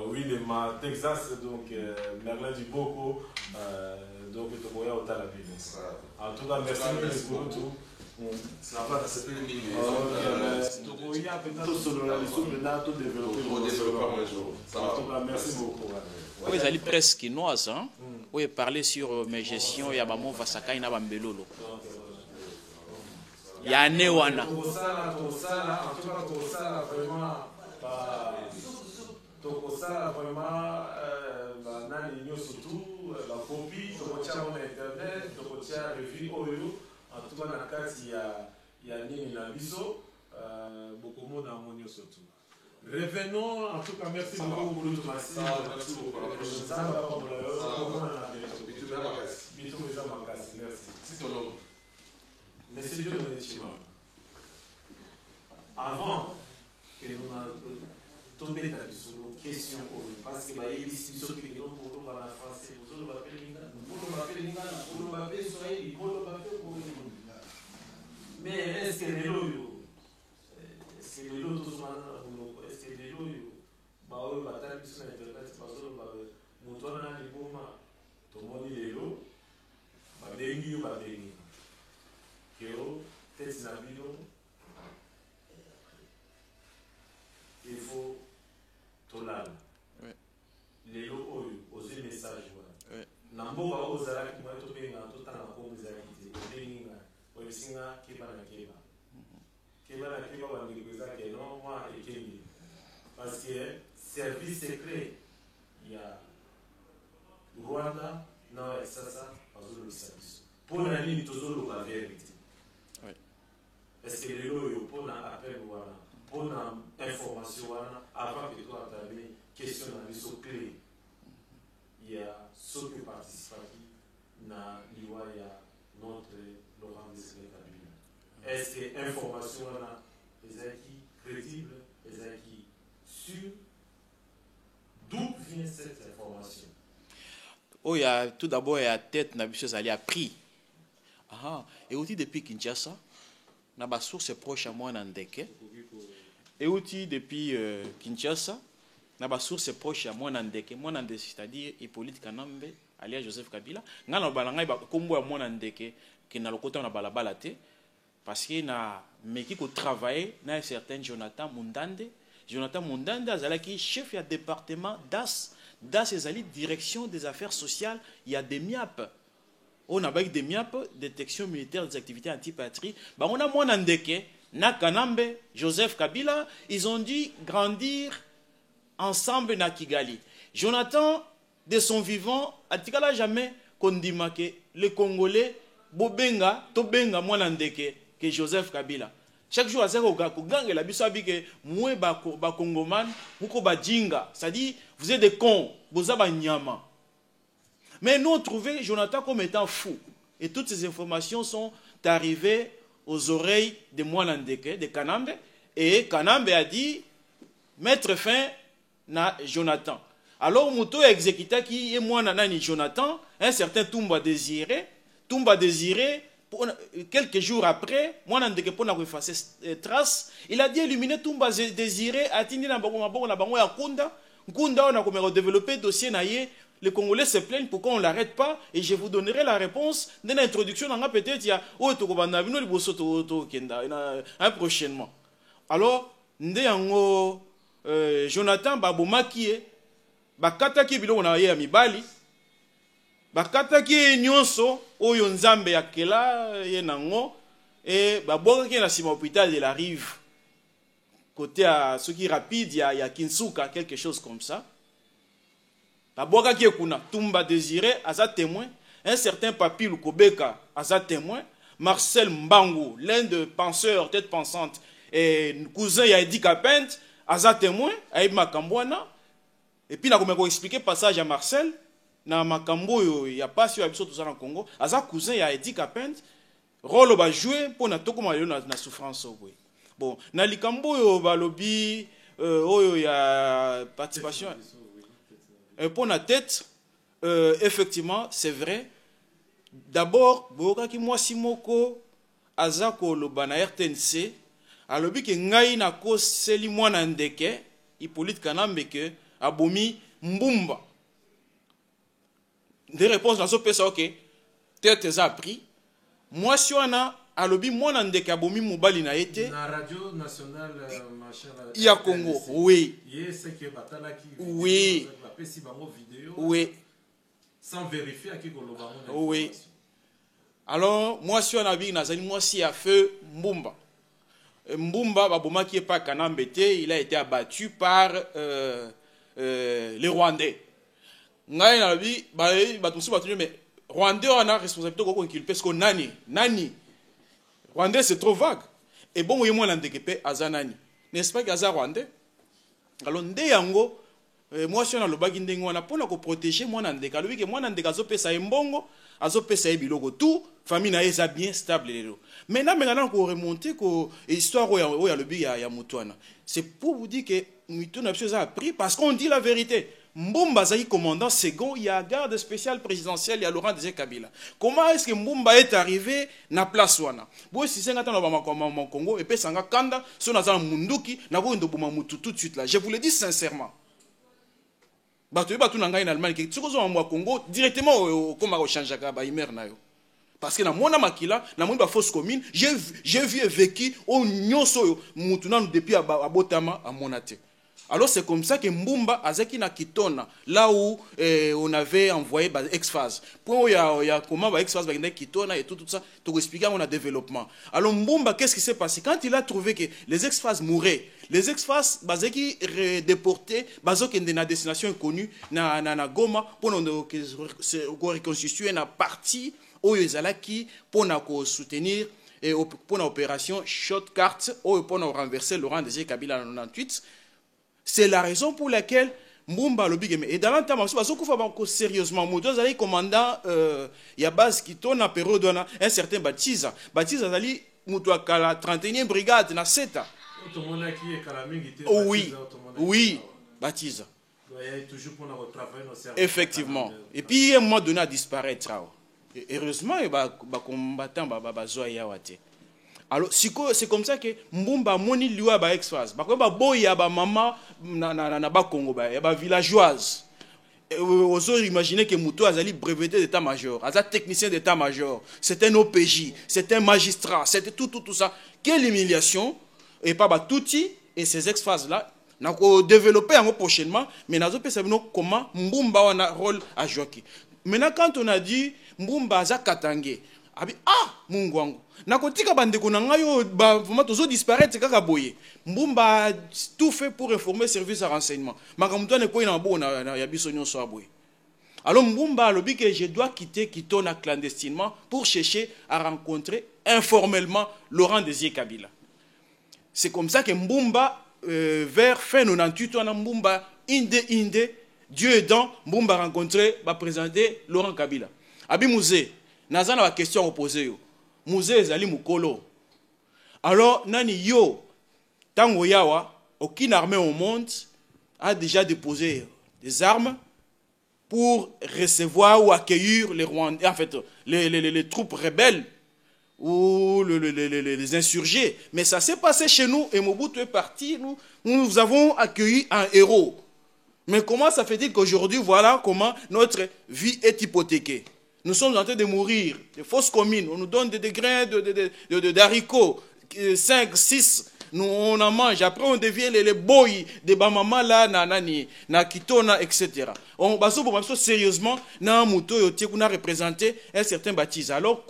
[SPEAKER 1] oui le ma Texas donc Merlin du Boko donc tokoya otala bino. En tout cas merci pour tout.
[SPEAKER 4] Ça va, c'est plus le minimum.
[SPEAKER 1] Tokoya peut-être solo la leçon maintenant tout développer. En tout cas merci beaucoup.
[SPEAKER 2] Oui, ils allaient presque noise, hein. Oui, parler sur mes gestions, il y a Bamo Vasaka, il y a Bambelolo. Il y a Newana.
[SPEAKER 1] En tout cas, vraiment, Tokosa vraiment, surtout la copie, Tokocha en internet, Tokocha revue Oyo, en tout cas, dans le cas, il y a Nini Nabiso, beaucoup de monde en monio surtout. Revenons, en tout cas, merci beaucoup pour tout merci. Merci Dieu de avant que nous tombé dans une question, parce que il y a ici ceux qui ont pour nous en français, nous allons appeler l'ingénieur, nous allons appeler l'ingénieur, nous allons appeler Swahili, nous allons appeler pour nous. Mais est-ce que les loyaux, est-ce que les loyaux tous maintenant, est-ce que les loyaux, bah oui, bah t'as vu sur internet, parce que bah nous tournons dans les moments, tout le monde dit les loyaux, bah dengue ou bah dengue, que test nabilo. Il faut tolala. Les lots aux messages. Namboka ozala ki mwato benga totanga ko muzalite. Benga oyisinga kebana keba. Kebana keba wa ngikuza ke non moi ekengi. Parce que service secret il y a Rwanda na sasa bazolo service. Pour la ligne tozolo la vérité. Est-ce que les lots pour na appel voilà. Pour information avant que toi tu aies question dans clé il y a ceux qui participent dans l'IWA il y a notre Laurent Desiré Kabila. Est-ce que information est crédible, est sûre? D'où vient cette information?
[SPEAKER 2] Oh, il y a tout d'abord il y a tête na biso ali appris. Et aussi depuis Kinshasa, na ba source proche à moi na Ndeke. Et aussi depuis Kinshasa, na ba source proche à moi Ndeke, c'est-à-dire Hippolyte Kanambe, alias Joseph Kabila. Nga na balanga ba kombo ya moi Ndeke qui na lokota na balabala te parce que na meki ko travailler na un certain Jonathan Mundande. Jonathan Mundande azalaki chef ya département das ezali direction des affaires sociales, il y a des MIAP. On a avec des MIAP, détection militaire des activités anti-patrie. Bah on a moi Ndeke na Kanambe, Joseph Kabila, ils ont dû grandir ensemble na Kigali. Jonathan, de son vivant, a dit jamais qu'on dit que les Congolais, Bobenga, Tobenga, Mwanandeke, que Joseph Kabila. Chaque jour, à ce gang la bisabi que moi, ba Congoman, mouko ba jinga. C'est-à-dire, vous êtes des cons, vous avez nyama. Mais nous, on trouvait Jonathan comme étant fou. Et toutes ces informations sont arrivées aux oreilles de Mwanandeke, de Kanambe, et Kanambe a dit mettre fin à Jonathan. Alors, Mouto a exécuté qui est Mwananani Jonathan, un certain Toumba Désiré, quelques jours après, Mwanandeke pour effacer traces, il a dit éliminer Toumba Désiré, atteindre na bango ya Kunda, Kunda on a comme développé dossier naïe. Les Congolais se plaignent pourquoi on ne l'arrête pas et je vous donnerai la réponse dans l'introduction. Peut-être il y a prochainement. Alors, Jonathan Babomaki, Bakataki bilo na ye mibali, Bakataki nyonso oyo nzambe ya kela ye nango et babokaki na sima hôpital de la Rive côté à ce qui est rapide il y a Kinsuka quelque chose comme ça. Baboka qui est kuna Toumba Désiré, aza témoin, un certain Papi Lukobeka, aza témoin,
[SPEAKER 5] Marcel Mbangu, l'un des penseurs, tête pensante, et cousin ya Edi Kapent, aza témoin, aïe Makambouana. Et puis, on a expliqué passage à Marcel, na Makambo, il y a pas sur tout ça en Congo, aza cousin ya Edi Kapent, rôle va jouer pour na toko malio na souffrance. Bon, na likambo yo balobi, il y a participation. Pour la tête, effectivement, c'est vrai. D'abord, Bokaki Mwasimoko, Azako Lobana RTNC, alobi ke ngai na ko seli mwana ndeke, Hippolyte Kanambeke, abomi Mbumba. Des réponses dans ce pays, ok, tête a pris. Moi, si on a alobi mwana ndeke abomi mobali na été.
[SPEAKER 6] Na radio nationale, machin.
[SPEAKER 5] Il y a Congo, oui. Oui. Oui.
[SPEAKER 6] Sans vérifier à qui on
[SPEAKER 5] oui. Alors, moi, si on a vu, moi, si a fait Mbumba. Mbumba, Baboma qui est pas Kanambete, il a été abattu par les Rwandais. Ngai na bi, mais Rwandais on a responsabilité qu'on inculpe parce que nani. Rwandais c'est trop vague. Et bon, oui, moi l'andekepe azanani. N'est-ce pas qu'Aza Rwandais? Alors, yango, moi, si on a le bagin on a pour protéger moi n'andeka. Le week moi n'andeka zope sa mbongo, azope sa bilogo tout, famille na eza bien stable. Maintenant, qu'on remonte que histoire où il y a le bi ya Mutuana. C'est pour vous dire que Mutuana a appris parce qu'on dit la vérité. Mbumba Zaï commandant second, il y a garde spéciale présidentielle, il y a Laurent Désiré Kabila. Comment est-ce que Mbumba est arrivé na place wana? Bon, si c'est un temps Congo, et puis Sanga Kanda, son azan Munduki, na go ndobuma mutu tout de suite là. Je vous le dis sincèrement. Batu batu nanga en Allemagne, qui tsuko zo Congo directement au Komaro Chanjaka ba imer na yo. Parce que na mona makila, na mona fausse commune, j'ai vu et vécu au nyoso mutu na depuis à Botama à Monate. Alors c'est comme ça que Mbumba azaki na Kitona, là où on avait envoyé ex-phase. Pour il y a comment ex-phase va Kitona et tout ça, pour expliquer on a développement. Alors Mbumba, qu'est-ce qui s'est passé quand il a trouvé que les ex-phases mouraient? Les ex-phases bazaki déportés, bazok na destination inconnue na Goma pour nous reconstituer na partie où ils allaient qui pour nous soutenir et pour l'opération Shortcut ou pour nous renverser Laurent Désiré Kabila en 98. C'est la raison pour laquelle Mbumba le big et dans l'entame sérieusement Moudoz ali commandant il y a base qui tourne à période un certain Batiza ali Moutoua Kala 31e brigade na Seta. Oui, Batiza. Effectivement. Et puis un mois donné à disparaître. Et heureusement il va combattant bazoa yawate. Alors, c'est comme ça que Mbumba moni liwa ba ex-phase. Ba ko ba boya ba maman na ba Congo ba ya ba villageoise. Oso imaginer que Mouto azali breveté d'état-major, aza technicien d'état-major, c'est un OPJ, c'est un magistrat, c'était tout ça. Quelle humiliation et pas ba touti et ces ex-phases là n'a ko développer prochainement, mais nazo pe sabino comment Mbumba a un rôle à jouer. Maintenant quand on a dit Mbumba aza Katangé, abi Mungu wangu nakotika bandeko na ngayo ba vraiment tozo disparaître kaka boye. Mbumba tout fait pour informer service de renseignement. Makamto ne ko ina bo na ya biso nyonso aboye. Alors Mbumba lobi que je dois quitter Kitona clandestinement pour chercher à rencontrer informellement Laurent Désiré Kabila. C'est comme ça que Mbumba vers fin 98 on a Mbumba inde Dieu aidant Mbumba rencontrer va présenter Laurent Kabila. Abi Mouzé nazana la question opposée yo. Mouzé ezali mukolo. Alors nani yo tango yawa aucune armée au monde a déjà déposé des armes pour recevoir ou accueillir les Rwandais, en fait les troupes rebelles ou les insurgés. Mais ça s'est passé chez nous et Mobutu est parti. Nous avons accueilli un héros. Mais comment ça fait-il qu'aujourd'hui, voilà comment notre vie est hypothéquée? Nous sommes en train de mourir, des fausses communes, on nous donne des grains d'haricots, 5, 6, nous on en mange, après on devient les boys de Bamama là, na Kitona, etc. On va sérieusement, na Mouto yote qu'on a représenté un certain baptise. Alors,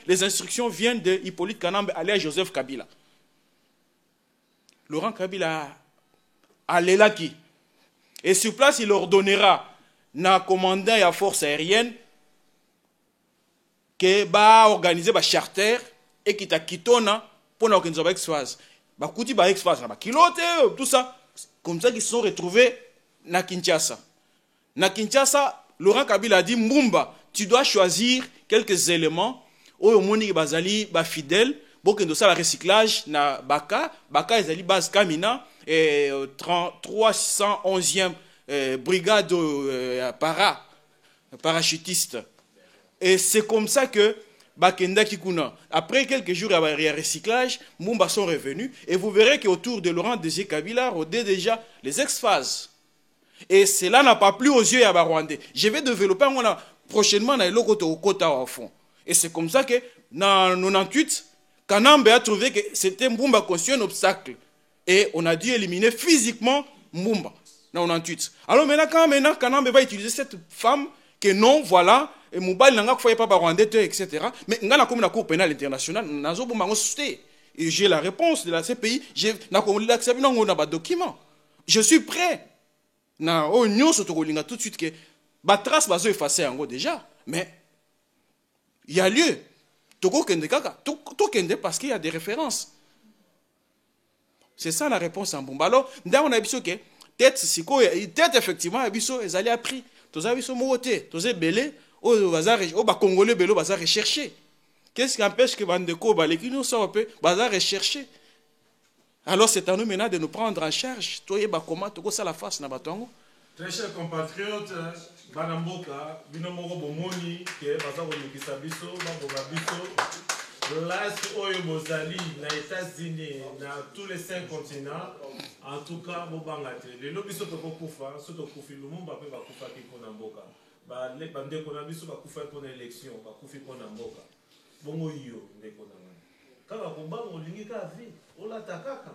[SPEAKER 5] les instructions viennent de Hippolyte Kanambe aller à Joseph Kabila. Laurent Kabila allait là qui? Et sur place, il ordonnera na commandant et à force aérienne que ba organiser ba charter et qui ta kitona pour organiser ba exphase ba kuti ba exphase ba kilote tout ça comme ça qu'ils se sont retrouvés na Kinshasa. Na Kinshasa, Laurent Kabila a dit Mbumba, tu dois choisir quelques éléments au moni bazali ba fidèle pour que nous ça le recyclage na Baka ezali base Kamina et 311e brigade parachutiste. Et c'est comme ça que Bakenda Kikuna, après quelques jours à recyclage, Mbumba sont revenus et vous verrez qu'autour de Laurent Désiré Kabila rôdaient déjà les ex-phases. Et cela n'a pas plu aux yeux de Rwandais. Je vais développer prochainement dans le Kota au fond. Et c'est comme ça que, dans 98, Kanambe a trouvé que c'était Mbumba constitué un obstacle. Et on a dû éliminer physiquement Mbumba dans 98. Alors maintenant, Kanambe va utiliser cette femme que non, voilà, et Moubali n'a pas Rwandais, etc. Mais il y a la Cour pénale internationale, et j'ai la réponse de la CPI, j'ai un document. Je suis prêt. Na union sotokolinga tout de suite que ba trace bazo effacer en déjà mais il y a lieu toko kende kaka to kende parce qu'il y a des références. C'est ça la réponse en Mbumba. Alors on a biso que tête siko tête effectivement biso ils allaient appris tous abiso moté tous belé au bazar au ba congolais belé bazar rechercher. Qu'est-ce qui empêche que bandeko ba lekino ça peu bazar rechercher? Alors c'est à nous maintenant de nous prendre en charge. Toi, comment tu as la face na batongo?
[SPEAKER 1] Très chers compatriotes, Banamboka, Binomoro Bomoni, qui est basé au Lukisabiso, Babogabiso, l'Est Oyo Bozali, na États-Unis, dans tous les 5 continents, en tout cas, Bobangate. Les lobbies sont au Koufa, sont au Koufi, le monde va faire Koufa qui est Namboka. Les bandés qu'on a vu, sont au Koufa pour l'élection, Koufi pour Namboka. Bongo yo, Nekonamani. Kaka kumba molingi ka vi ola takaka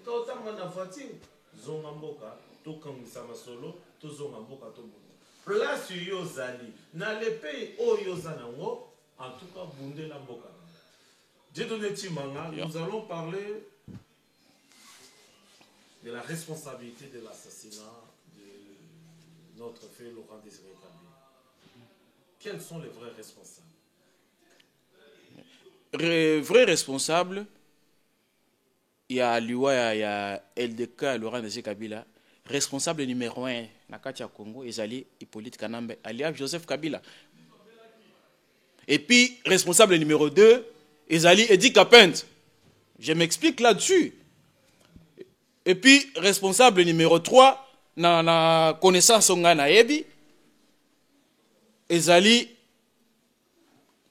[SPEAKER 1] to tanga na voiture zonga mboka to kangisa masolo to zonga mboka to bunde place yo zali na le pays oyo zanango en tout cas bunde la mboka. J'ai donné Timanga, nous allons parler de la responsabilité de l'assassinat de notre frère Laurent Désiré Kabila. Quels sont les vrais responsables?
[SPEAKER 2] Vrai responsable, il y a Liwa, il y a LDK, Laurent Désiré Kabila. Responsable numéro 1, Nakatia Congo, Ezali Hippolyte Kanambe, alias Joseph Kabila. Et puis, responsable numéro 2, Ezali Edi Kapent. Je m'explique là-dessus. Et puis, responsable numéro 3, na connaissance na Ebi, Ezali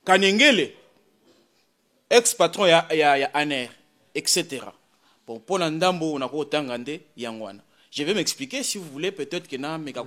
[SPEAKER 2] Kanengele. Ex-patron ya Aner, etc. Bon, pour l'andambo, on a pas autant gandé, yangwana. Je vais m'expliquer si vous voulez, peut-être que na mega